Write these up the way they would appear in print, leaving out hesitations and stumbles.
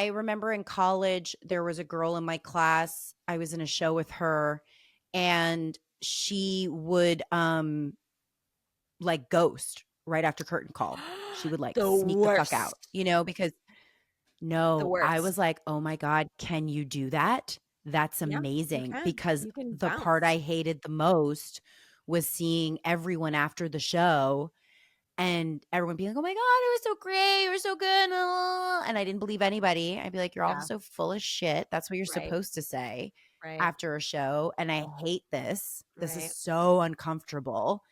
I remember in college, there was a girl in my class. I was in a show with her, and she would like ghost right after curtain call. She would like The sneak the fuck out, worst. because The no, I was worst. like, "Oh my God, can you do that?" That's Yeah, you amazing, can. because You can the part bounce. I hated the most was seeing everyone after the show and everyone being like, "Oh my God, it was so great. You were so good." And I didn't believe anybody. I'd be like, "You're all Yeah, so full of shit." That's what you're right, supposed to say right, after a show. And I hate this. This is right. so uncomfortable.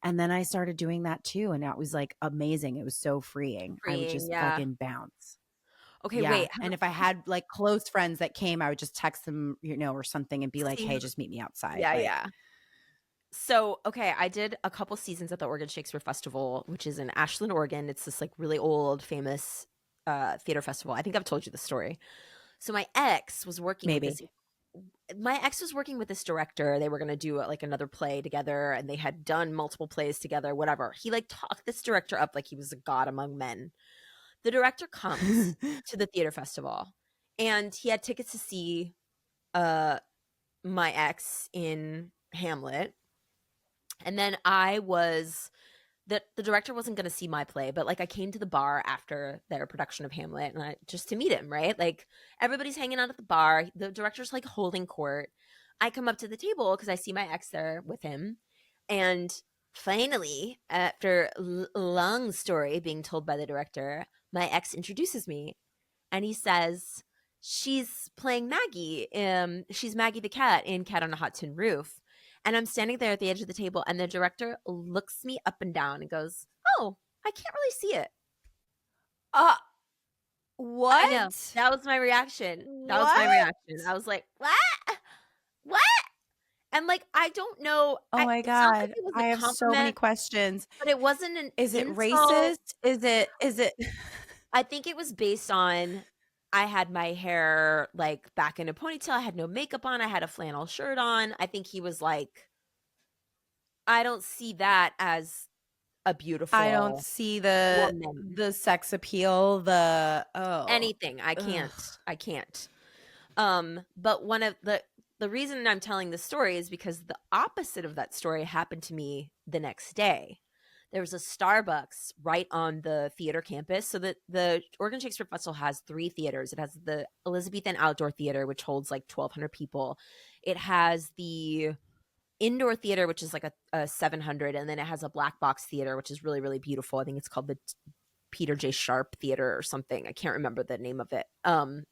And then I started doing that too. And that was like amazing. It was so freeing. I would Freeing, just yeah. fucking bounce. Okay, Yeah. wait, And if I had like close friends that came, I would just text them, or something and be like, see "Hey, who just meet me outside." yeah, Like, yeah. So, okay, I did a couple seasons at the Oregon Shakespeare Festival, which is in Ashland, Oregon. It's this like really old, famous theater festival. I think I've told you the story. So maybe. my ex was working with this director. They were going to do like another play together, and they had done multiple plays together, whatever. He like talked this director up like he was a god among men. The director comes to the theater festival, and he had tickets to see uh my ex in Hamlet. And then the director wasn't going to see my play, but like I came to the bar after their production of Hamlet, and just to meet him, right? Like everybody's hanging out at the bar. The director's like holding court. I come up to the table because I see my ex there with him. And finally, after long story being told by the director, my ex introduces me, and he says, she's playing Maggie. She's Maggie the cat in Cat on a Hot Tin Roof. And I'm standing there at the edge of the table, and the director looks me up and down and goes, "Oh, I can't really see it." Uh, I know. what? That was my reaction. That was my What? reaction. I was like, "What? What?" And like, I don't know. Oh my It's not like God. it was a I have so many compliment, questions. but it wasn't an Is it insult. racist? Is it I think it was based on I had my hair like back in a ponytail. I had no makeup on. I had a flannel shirt on. I think he was like, I don't see that as a I don't beautiful see the woman. the sex appeal, Anything. I ugh. can't. I can't. But one of the reason I'm telling this story is because the opposite of that story happened to me the next day. There was a Starbucks right on the theater campus. So the Oregon Shakespeare Festival has 3 theaters. It has the Elizabethan Outdoor Theater, which holds like 1,200 people. It has the indoor theater, which is like a 700, and then it has a black box theater, which is really, really beautiful. I think it's called the Peter J. Sharp Theater or something. I can't remember the name of it. I'm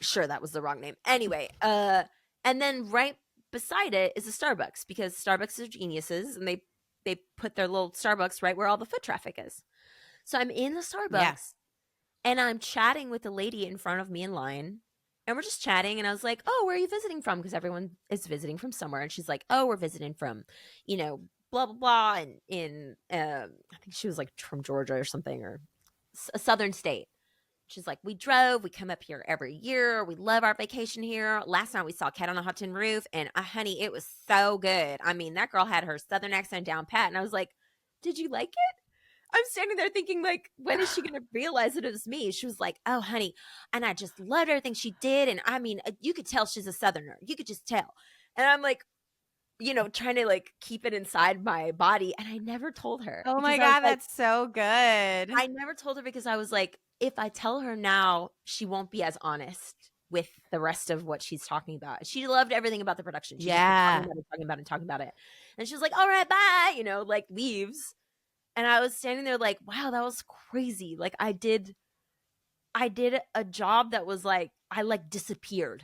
sure that was the wrong name. Anyway, and then right beside it is a Starbucks, because Starbucks are geniuses, and they put their little Starbucks right where all the foot traffic is. So I'm in the Yeah. Starbucks, and I'm chatting with the lady in front of me in line, and we're just chatting, and I was like, "Oh, where are you visiting from?" Because everyone is visiting from somewhere, and she's like, "Oh, we're visiting from, blah blah blah," and in I think she was like from Georgia or something, or a southern state. She's like, "We drove. We come up here every year. We love our vacation here. Last night we saw Cat on a Hot Tin Roof, and honey, it was so good. I mean, that girl had her southern accent down pat." And I was like, "Did you like it?" I'm standing there thinking, like, when is she going to realize that it was me? She was like, "Oh, honey," and I just loved everything she did. And I mean, you could tell she's a southerner. You could just tell. And I'm like, trying to like keep it inside my body. And I never told her Oh my because I was God, like, that's so good. I never told her because I was like, if I tell her now, she won't be as honest with the rest of what she's talking about. She loved everything about the production. She just kept talking Yeah. about it, talking about it, talking about it. And she was like, "All right, bye," like leaves. And I was standing there like, wow, that was crazy. Like I did a job that was like, I like disappeared,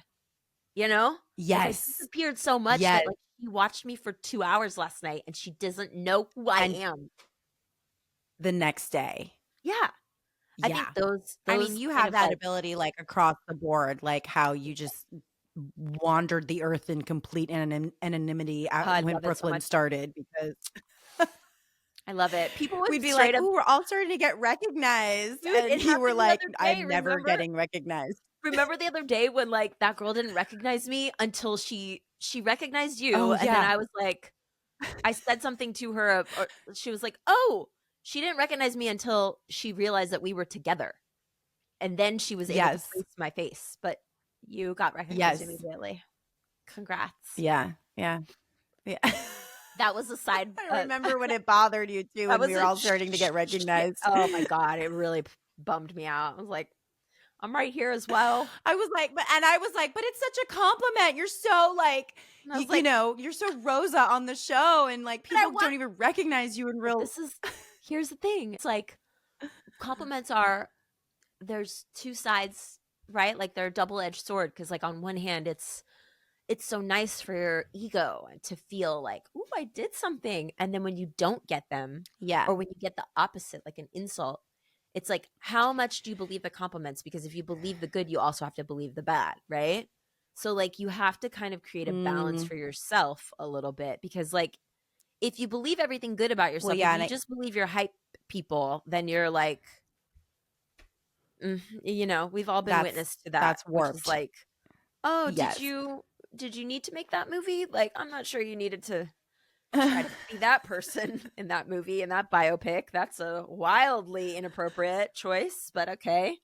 you know? Like I Yes. disappeared so much Yes. that like she watched me for 2 hours last night, and she doesn't know who I And am. the next day. Yeah. I think Yeah. those I mean, those you kind have of that like, ability like across the board, like how you just wandered the earth in complete anonymity oh, out I when love it so Brooklyn much. started, because I love it. People would we'd be like, straight up, "Ooh, we're all starting to get recognized." dude, And it you were happened the like, other day, "I'm never remember? getting recognized." Remember the other day when like that girl didn't recognize me until she recognized you, Oh, and then yeah. I was like, I said something to her, or she was like, "Oh, she didn't recognize me until she realized that we were together." And then she was able to Yes. place my face, but you got recognized Yes. immediately. Congrats. Yeah. Yeah. That was a side. I remember when it bothered you too, That when was we were all starting to get recognized. Oh my God. It really bummed me out. I was like, I'm right here as well. I was like, but it's such a compliment. You're so like, And I was you like, know, you're so Rosa on the show, and like people don't even recognize you in real. Here's the thing. It's like compliments there's two sides, right? Like they're a double-edged sword, because like on one hand, it's so nice for your ego to feel like, ooh, I did something. And then when you don't get them, Yeah. or when you get the opposite, like an insult, it's like, how much do you believe the compliments? Because if you believe the good, you also have to believe the bad, right? So like you have to kind of create a balance for yourself a little bit, because like if you believe everything good about yourself, if you just believe you're hype people, then you're like, you know, we've all been witness to that. That's warped. Which is like, oh, did you need to make that movie? Like, I'm not sure you needed to try to be that person in that movie, in that biopic. That's a wildly inappropriate choice, but okay.